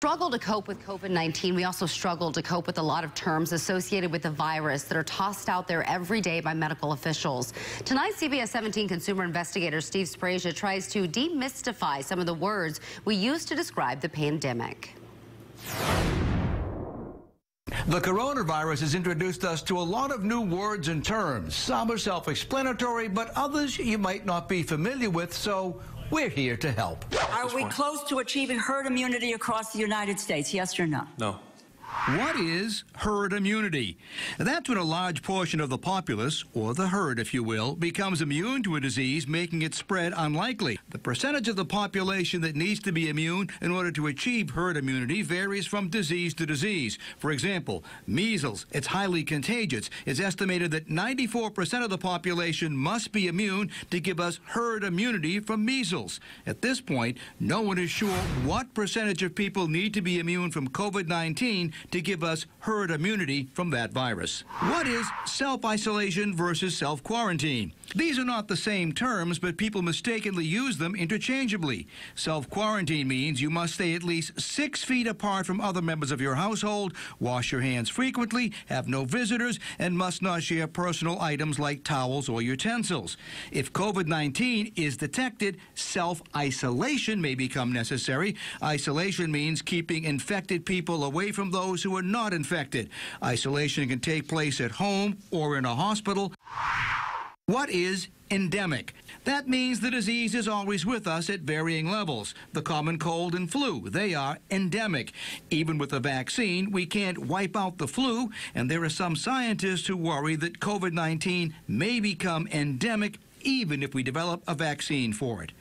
Struggle to cope with COVID-19. We also struggle to cope with a lot of terms associated with the virus that are tossed out there every day by medical officials. Tonight, CBS 17 consumer investigator Steve Sprasia tries to demystify some of the words we use to describe the pandemic. The coronavirus has introduced us to a lot of new words and terms. Some are self-explanatory, but others you might not be familiar with, so we're here to help. Are we close to achieving herd immunity across the United States, yes or no? No. What is herd immunity? That's when a large portion of the populace, or the herd if you will, becomes immune to a disease, making its spread unlikely. The percentage of the population that needs to be immune in order to achieve herd immunity varies from disease to disease. For example, measles, it's highly contagious. It's estimated that 94% of the population must be immune to give us herd immunity from measles. At this point, no one is sure what percentage of people need to be immune from COVID-19 to give us herd immunity from that virus. What is self-isolation versus self-quarantine? These are not the same terms, but people mistakenly use them interchangeably. Self-quarantine means you must stay at least 6 feet apart from other members of your household, wash your hands frequently, have no visitors, and must not share personal items like towels or utensils. If COVID-19 is detected, self-isolation may become necessary. Isolation means keeping infected people away from those who are not infected. Isolation can take place at home or in a hospital. What is endemic? That means the disease is always with us at varying levels. The common cold and flu, they are endemic. Even with a vaccine, we can't wipe out the flu, and there are some scientists who worry that COVID-19 may become endemic even if we develop a vaccine for it.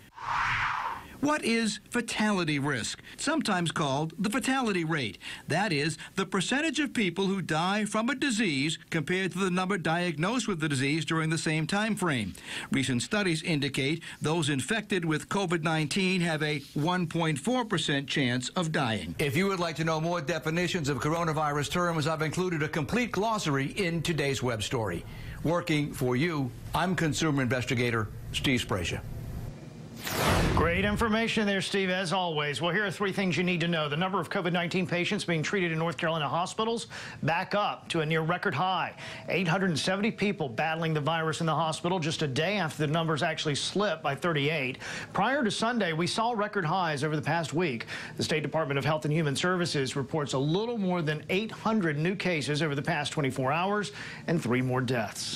What is fatality risk? Sometimes called the fatality rate. That is, the percentage of people who die from a disease compared to the number diagnosed with the disease during the same time frame. Recent studies indicate those infected with COVID-19 have a 1.4% chance of dying. If you would like to know more definitions of coronavirus terms, I've included a complete glossary in today's web story. Working for you, I'm consumer investigator Steve Sprasia. Great information there, Steve, as always. Well, here are 3 things you need to know. The number of COVID-19 patients being treated in North Carolina hospitals back up to a near record high. 870 people battling the virus in the hospital just a day after the numbers actually slipped by 38. Prior to Sunday, we saw record highs over the past week. The State Department of Health and Human Services reports a little more than 800 new cases over the past 24 hours and 3 more deaths.